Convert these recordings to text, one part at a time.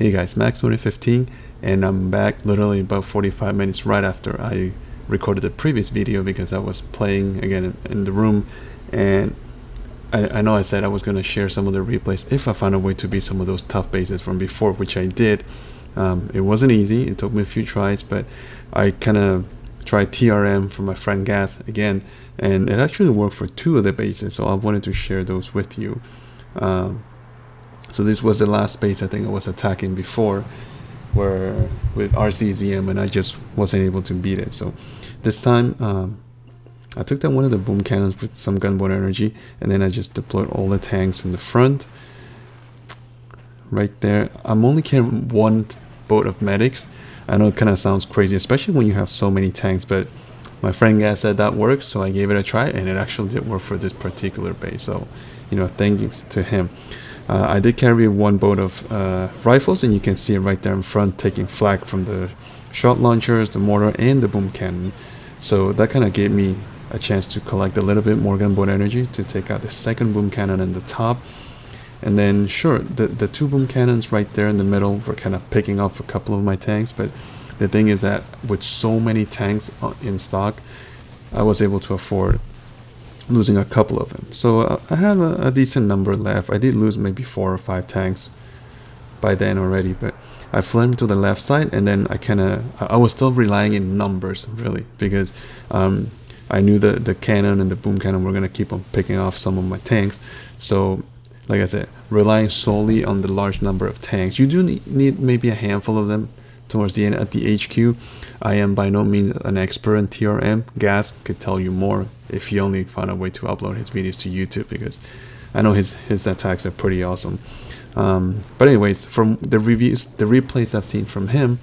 Hey guys, Max 2015, and I'm back literally about 45 minutes right after I recorded the previous video because I was playing again in the room, and I know I said I was going to share some of the replays if I found a way to beat some of those tough bases from before, which I did. It wasn't easy, it took me a few tries, but I kind of tried TRM from my friend Gas again, and it actually worked for two of the bases, so I wanted to share those with you. So this was the last base I think I was attacking before, where with RCZM, and I just wasn't able to beat it. So this time I took down one of the boom cannons with some gunboat energy, and then I just deployed all the tanks in the front right there. I'm only carrying one boat of medics. I know it kind of sounds crazy, especially when you have so many tanks, but my friend Gas said that works, so I gave it a try, and it actually did work for this particular base. So, thank you to him. I did carry one boat of rifles, and you can see it right there in front, taking flak from the shot launchers, the mortar, and the boom cannon. So that kind of gave me a chance to collect a little bit more gunboat energy to take out the second boom cannon in the top. And then, sure, the two boom cannons right there in the middle were kind of picking off a couple of my tanks, but the thing is that with so many tanks in stock, I was able to afford losing a couple of them. So I had a decent number left. I did lose maybe 4 or 5 tanks by then already, but I fled to the left side, and then I was still relying in numbers really, because I knew the cannon and the boom cannon were going to keep on picking off some of my tanks. So like I said, relying solely on the large number of tanks. You do need maybe a handful of them towards the end at the HQ. I am by no means an expert in TRM. Gas could tell you more if he only found a way to upload his videos to YouTube, because I know his attacks are pretty awesome. But anyways, from the replays I've seen from him,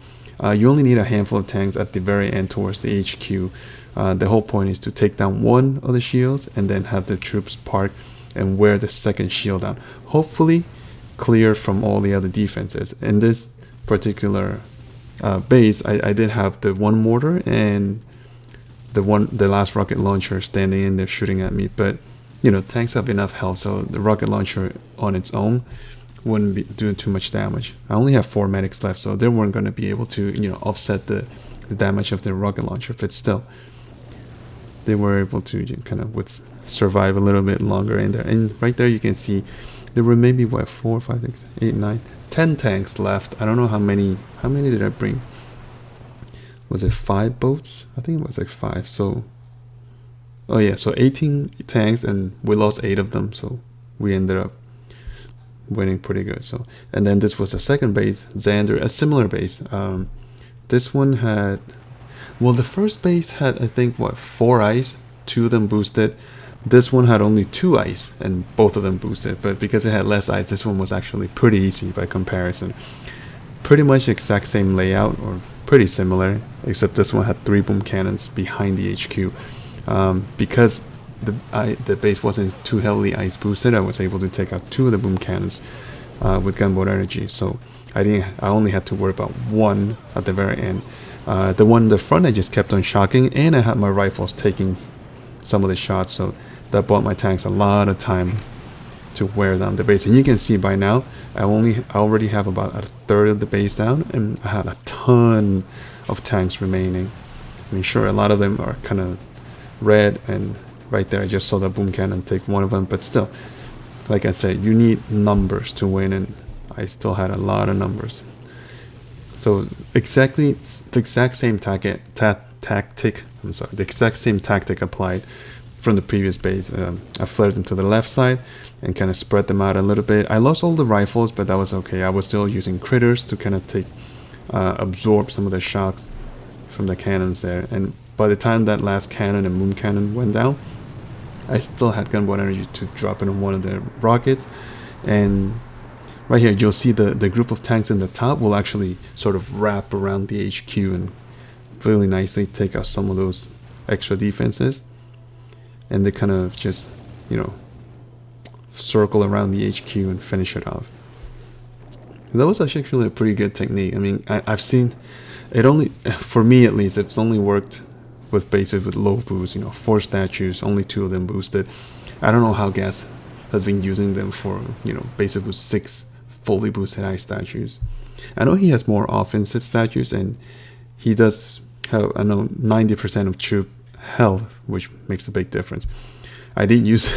you only need a handful of tanks at the very end towards the HQ. The whole point is to take down one of the shields and then have the troops park and wear the second shield down, hopefully clear from all the other defenses. In this particular base, I did have the one mortar and the last rocket launcher standing in there shooting at me, but tanks have enough health, so the rocket launcher on its own wouldn't be doing too much damage. I only have 4 medics left, so they weren't going to be able to offset the damage of the rocket launcher, but still they were able to kind of survive a little bit longer in there. And right there you can see there were maybe 4, 5, 6, 8, 9, 10 tanks left. I don't know how many did I bring. Was it 5 boats? I think it was like 5. So oh yeah, so 18 tanks, and we lost 8 of them, so we ended up winning pretty good. So, and then this was the second base, Xander, a similar base. This one had, well, the first base had, I think, 4 ice, 2 of them boosted. This one had only 2 ice, and both of them boosted, but because it had less ice, this one was actually pretty easy by comparison. Pretty much the exact same layout, or pretty similar, except this one had 3 boom cannons behind the HQ. Because the base wasn't too heavily ice boosted, I was able to take out 2 of the boom cannons with gunboat energy. So I only had to worry about 1 at the very end. The one in the front I just kept on shocking, and I had my rifles taking some of the shots, so that bought my tanks a lot of time to wear down the base. And you can see by now I already have about a third of the base down, and I had a ton of tanks remaining. I mean, sure, a lot of them are kind of red, and right there I just saw the boom cannon take one of them, but still, like I said, you need numbers to win, and I still had a lot of numbers. So exactly the exact same tactic applied from the previous base. I flared them to the left side and kind of spread them out a little bit. I lost all the rifles, but that was okay. I was still using critters to kind of absorb some of the shocks from the cannons there. And by the time that last cannon and boom cannon went down, I still had gunboat energy to drop in on one of the rockets. And right here you'll see the group of tanks in the top will actually sort of wrap around the HQ and really nicely take out some of those extra defenses, and they kind of just circle around the HQ and finish it off. That was actually a pretty good technique. I mean, I've seen it, only for me at least, it's only worked with bases with low boost, 4 statues, only 2 of them boosted. I don't know how Gas has been using them for bases with 6, fully boosted ice statues. I know he has more offensive statues, and he does have, I know, 90% of troop health, which makes a big difference. I did use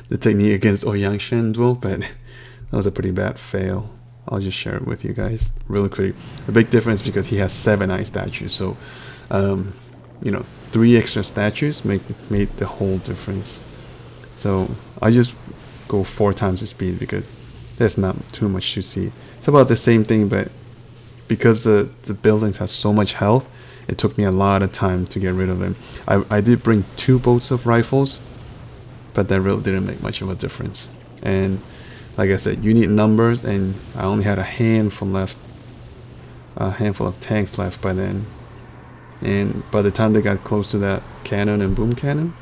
the technique against Oyangshan duel, but that was a pretty bad fail. I'll just share it with you guys really quick. The big difference because he has 7 ice statues, so 3 extra statues made the whole difference. So I just go 4 times the speed because there's not too much to see. It's about the same thing, but because the buildings have so much health, it took me a lot of time to get rid of them. I did bring 2 bolts of rifles, but that really didn't make much of a difference. And like I said, you need numbers, and I only had a handful of tanks left by then. And by the time they got close to that cannon and boom cannon,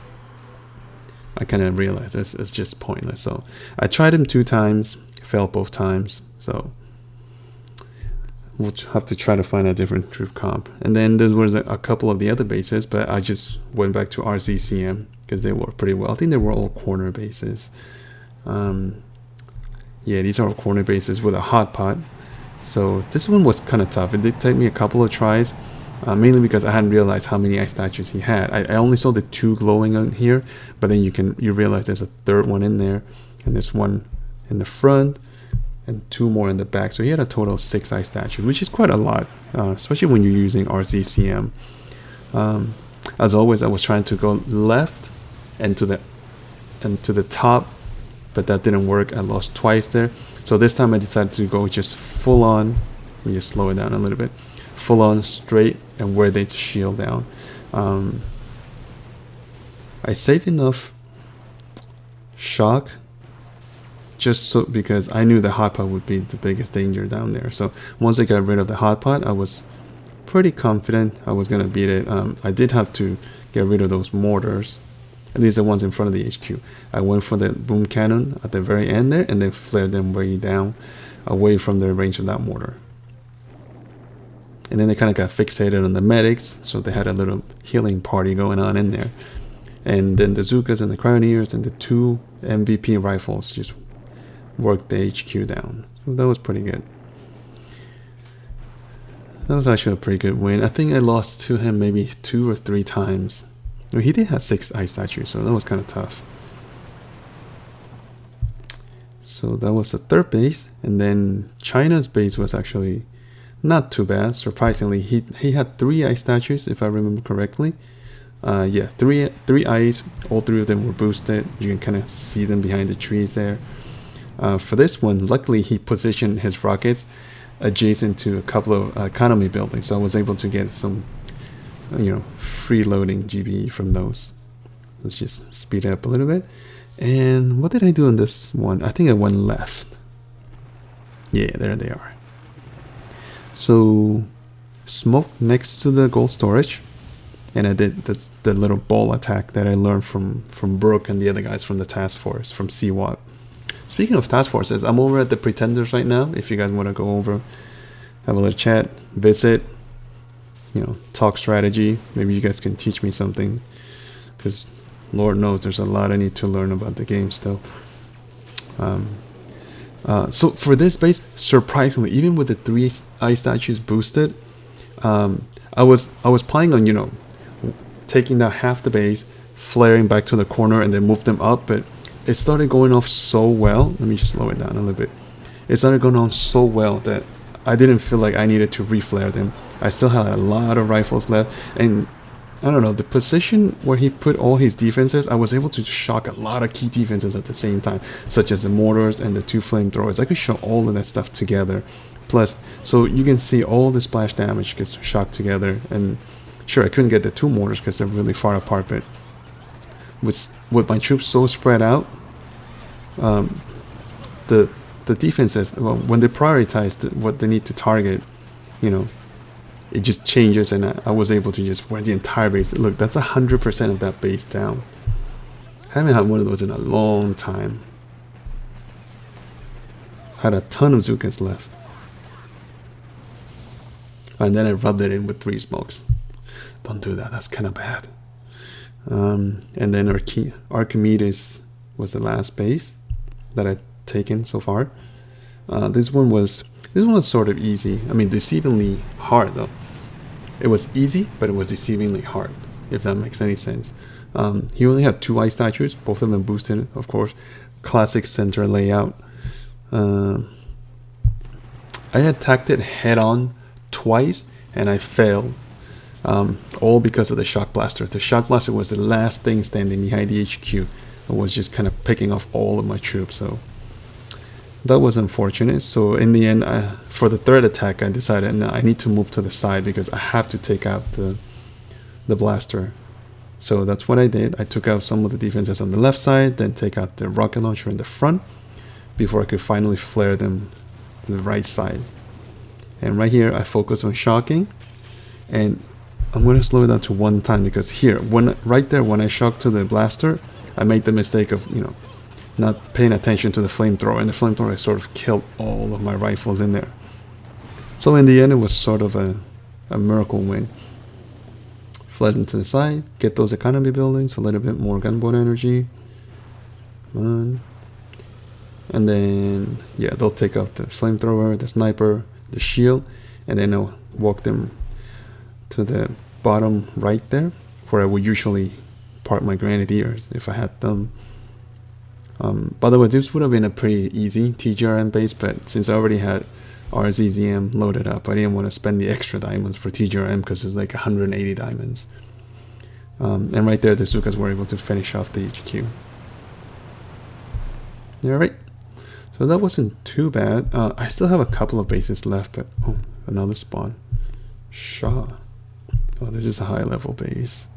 I kind of realized it's just pointless. So I tried him 2 times, failed both times. So we'll have to try to find a different troop comp. And then there was a couple of the other bases, but I just went back to RCCM because they worked pretty well. I think they were all corner bases. Yeah, these are all corner bases with a hot pot. So this one was kind of tough. It did take me a couple of tries, mainly because I hadn't realized how many ice statues he had. I only saw the 2 glowing on here, but then you realize there's a 3rd one in there, and there's 1 in the front, and 2 more in the back. So he had a total of 6 ice statues, which is quite a lot, especially when you're using RCCM. As always, I was trying to go left and to the top, but that didn't work. I lost twice there. So this time I decided to go just full on. Let me just slow it down a little bit. Full on straight and wear the shield down. I saved enough shock just so because I knew the hot pot would be the biggest danger down there. So once I got rid of the hot pot, I was pretty confident I was gonna beat it. I did have to get rid of those mortars. And these are the ones in front of the HQ. I went for the boom cannon at the very end there, and then flared them way down, away from the range of that mortar. And then they kind of got fixated on the medics, so they had a little healing party going on in there. And then the Zookas and the Cryoneers and the 2 MVP rifles just worked the HQ down. So that was pretty good. That was actually a pretty good win. I think I lost to him maybe 2 or 3 times. He did have 6 ice statues, so that was kind of tough. So that was the 3rd base, and then China's base was actually not too bad. Surprisingly, he had 3 ice statues, if I remember correctly. Yeah, three ice. All 3 of them were boosted. You can kind of see them behind the trees there. For this one, luckily he positioned his rockets adjacent to a couple of economy buildings, so I was able to get some freeloading GBE from those. Let's just speed it up a little bit. And what did I do on this one? I think I went left. Yeah, there they are. So smoke next to the gold storage, and I did the little ball attack that I learned from Brooke and the other guys from the task force from CWAT. Speaking of task forces, I'm over at the Pretenders right now. If you guys want to go over, have a little chat, visit, talk strategy. Maybe you guys can teach me something, because Lord knows there's a lot I need to learn about the game still. So for this base, surprisingly, even with the 3 ice statues boosted, I was planning on taking down half the base, flaring back to the corner, and then move them up, but it started going off so well. Let me just slow it down a little bit. It started going on so well that I didn't feel like I needed to reflare them. I still had a lot of rifles left, and I don't know, the position where he put all his defenses, I was able to shock a lot of key defenses at the same time, such as the mortars and the 2 flamethrowers. I could shock all of that stuff together. Plus, so you can see all the splash damage gets shocked together. And sure, I couldn't get the 2 mortars because they're really far apart, but with my troops so spread out, the defenses, when they prioritize what they need to target, it just changes, and I was able to just wear the entire base. Look, that's 100% of that base down. I haven't had one of those in a long time. Had a ton of Zookas left. And then I rubbed it in with 3 smokes. Don't do that, that's kind of bad. And then Archimedes was the last base that I've taken so far. This one was sort of easy. I mean, deceivingly hard though. It was easy, but it was deceivingly hard, if that makes any sense. He only had 2 ice statues, both of them boosted, of course. Classic center layout. I attacked it head on twice, and I failed. All because of the shock blaster. The shock blaster was the last thing standing behind the HQ. It was just kind of picking off all of my troops, so that was unfortunate. So in the end, for the third attack, I decided no, I need to move to the side because I have to take out the blaster. So that's what I did. I took out some of the defenses on the left side, then take out the rocket launcher in the front before I could finally flare them to the right side. And right here, I focus on shocking, and I'm going to slow it down to 1 time because here, right there, when I shocked to the blaster, I made the mistake of, not paying attention to the flamethrower, and the flamethrower sort of killed all of my rifles in there. So in the end, it was sort of a miracle win. Fled into the side, get those economy buildings, a little bit more gunboat energy. And then, yeah, they'll take out the flamethrower, the sniper, the shield, and then I'll walk them to the bottom right there, where I would usually park my grenadiers if I had them. By the way, this would have been a pretty easy TGRM base, but since I already had RZZM loaded up, I didn't want to spend the extra diamonds for TGRM because it's like 180 diamonds. And right there, the Zukas were able to finish off the HQ. Alright, so that wasn't too bad. I still have a couple of bases left, but oh, another spawn. Shaw. Oh, this is a high level base.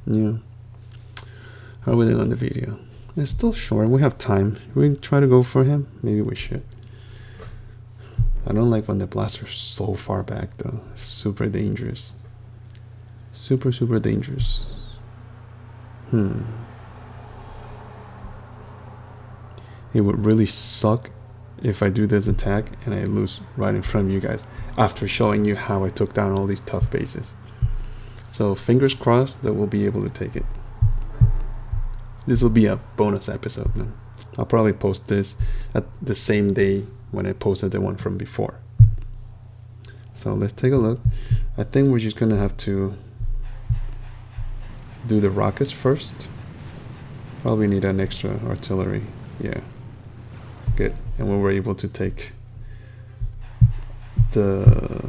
Yeah. How are we doing on the video? It's still short. We have time. We try to go for him? Maybe we should. I don't like when the blaster's so far back though. Super dangerous. Super dangerous. It would really suck if I do this attack and I lose right in front of you guys after showing you how I took down all these tough bases. So fingers crossed that we'll be able to take it. This will be a bonus episode now. I'll probably post this at the same day when I posted the one from before. So let's take a look. I think we're just gonna have to do the rockets first. Probably need an extra artillery. Yeah. Good. And we were able to take the...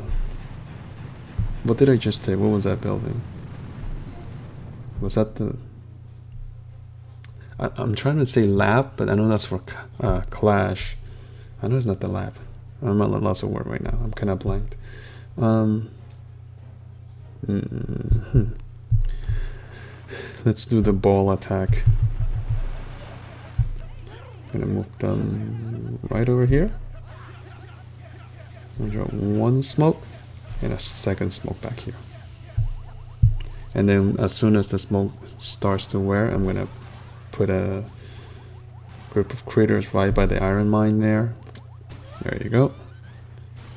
What did I just take? What was that building? Was that the... I'm trying to say lab, but I know that's for Clash. I know it's not the lab. I'm at a loss of word right now. I'm kind of blanked. Let's do the ball attack. I'm gonna move them right over here. I'm gonna drop 1 smoke and a 2nd smoke back here. And then as soon as the smoke starts to wear, I'm gonna put a group of critters right by the iron mine there. There you go.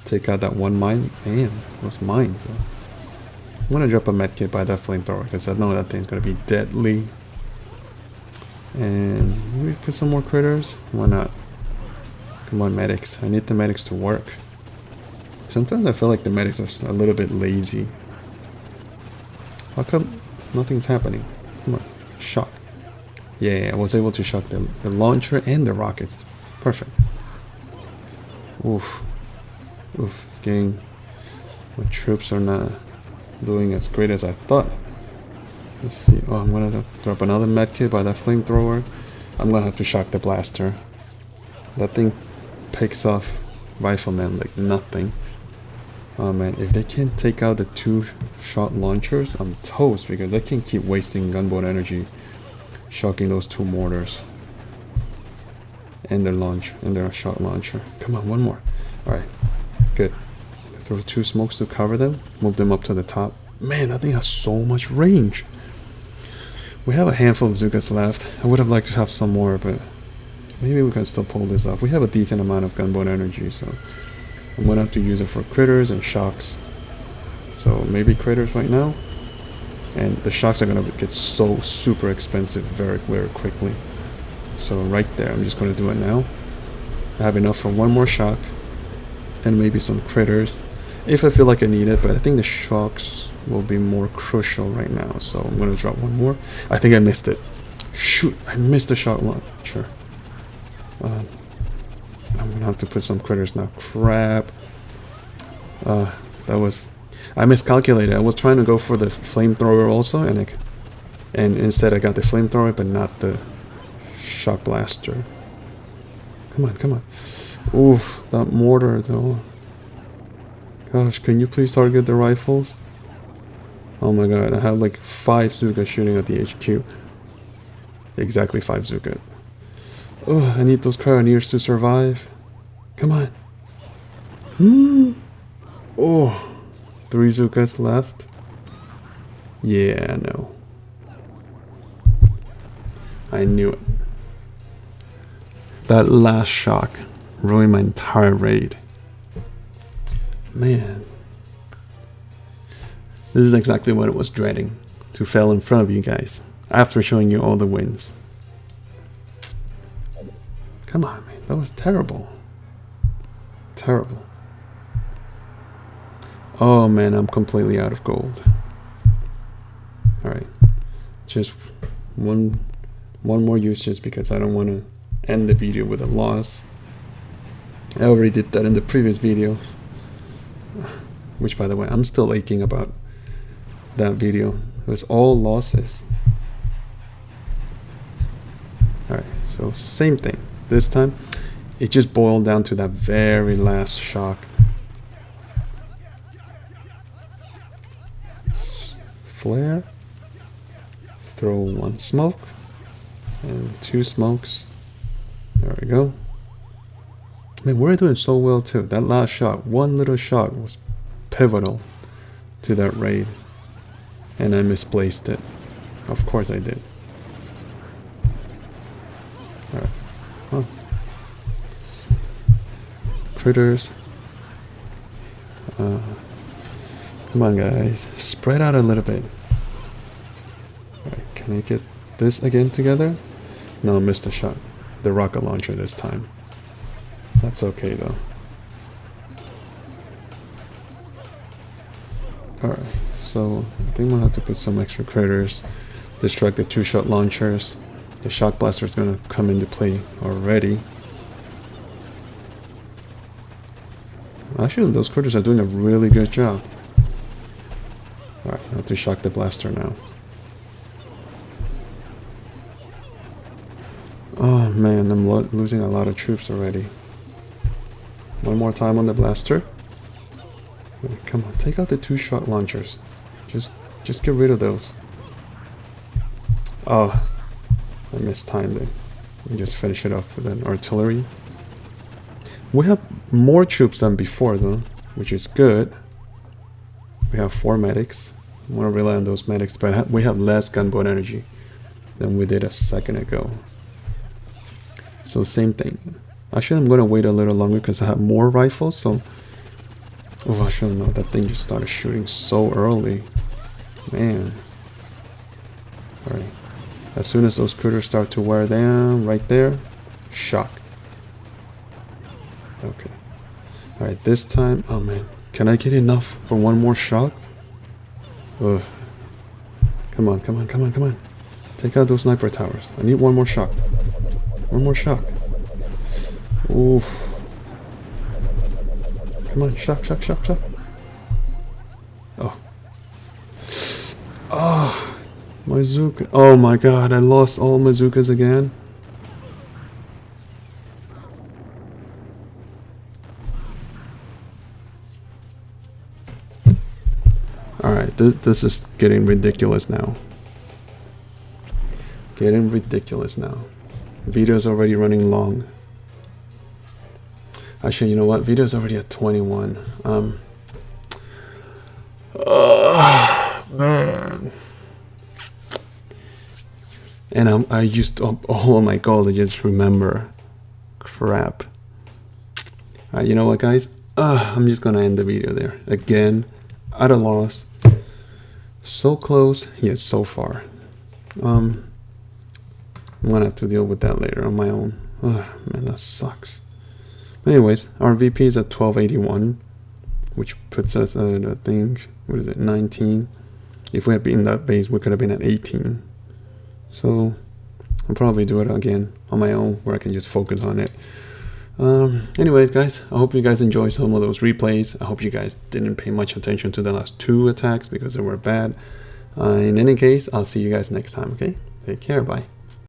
Take out that 1 mine. Man, those mines. I'm gonna drop a medkit by that flamethrower because I know that thing's gonna be deadly. And maybe put some more critters. Why not? Come on, medics. I need the medics to work. Sometimes I feel like the medics are a little bit lazy. How come nothing's happening? Come on, shock. Yeah, I was able to shock the launcher and the rockets. Perfect. Oof. Oof, it's getting... My troops are not doing as great as I thought. Let's see. Oh, I'm gonna drop another medkit by that flamethrower. I'm gonna have to shock the blaster. That thing picks off riflemen like nothing. Oh man, if they can't take out the 2-shot launchers, I'm toast because I can't keep wasting gunboat energy shocking those 2 mortars and their shot launcher. Come on, 1 more. Alright, good. Throw 2 smokes to cover them, move them up to the top. Man, that thing has so much range. We have a handful of Zukas left. I would have liked to have some more, but maybe we can still pull this off. We have a decent amount of gunboat energy, so I'm gonna have to use it for critters and shocks. So maybe critters right now. and the shocks are gonna get so super expensive very quickly. So right there, I'm just gonna do it now. I have enough for one more shock and maybe some critters if I feel like I need it, but I think the shocks will be more crucial right now, so I'm gonna drop one more. I think I missed it. Shoot, I missed the shock launcher. I'm gonna have to put some critters now. Crap. I miscalculated. I was trying to go for the flamethrower also, and instead I got the flamethrower, but not the shock blaster. Come on, come on. Oof, that mortar though. Gosh, can you please target the rifles? Oh my god, I have like 5 Zuka shooting at the HQ. Exactly 5 Zuka. Oh, I need those carabiners to survive. Come on. Oh, 3 Zukas left. Yeah, no. I knew it. That last shock ruined my entire raid. Man. This is exactly what I was dreading. To fail in front of you guys. After showing you all the wins. Come on, man. That was terrible. Terrible. Oh, man. I'm completely out of gold. Alright. Just one more use just because I don't want to end the video with a loss. I already did that in the previous video. Which, by the way, I'm still aching about that video. It was all losses. Alright, so same thing. This time, it just boiled down to that very last shock. Flare. Throw 1 smoke. And 2 smokes. There we go. Man, we're doing so well too. That last shot, one little shot was pivotal to that raid. And I misplaced it. Of course I did. Alright. Oh. Critters. Come on guys. Spread out a little bit. Alright, can I get this again together? No, I missed a shot. The rocket launcher this time. That's okay though. Alright, so I think we'll have to put some extra critters. Distract the 2-shot launchers. The shock blaster is going to come into play already. Actually, those critters are doing a really good job. Alright, I have to shock the blaster now. Oh man, I'm losing a lot of troops already. One more time on the blaster. Come on, take out the 2-shot launchers. Just get rid of those. Oh, I mistimed it. We just finish it off with an artillery. We have more troops than before though, which is good. We have 4 medics. I want to rely on those medics, but we have less gunboat energy than we did a second ago. So same thing. Actually, I'm going to wait a little longer because I have more rifles, so... Oh, I shouldn't know. That thing just started shooting so early. Man. Alright. As soon as those critters start to wear down, right there, shock. Okay. Alright, this time... Oh, man. Can I get enough for one more shock? Ugh. Come on, come on, come on, come on. Take out those sniper towers. I need one more shock. One more shock. Oof. Come on, shock, shock, shock, shock. Oh. Oh, my Zuka. Oh my god, I lost all my Zukas again. Alright, this is getting ridiculous now. Getting ridiculous now. Video's already running long. Actually, you know what? Video's already at 21. Man. And I used up all of my gold to just remember. Crap. Alright, you know what, guys? I'm just gonna end the video there. Again, at a loss. So close, yet so far. I'm gonna have to deal with that later on my own. Ugh, man, that sucks. Anyways, our VP is at 1281, which puts us at, I think, what is it, 19. If we had beaten that base, we could have been at 18. So I'll probably do it again on my own, where I can just focus on it. Anyways, guys, I hope you guys enjoy some of those replays. I hope you guys didn't pay much attention to the last 2 attacks because they were bad. In any case, I'll see you guys next time, okay? Take care, bye.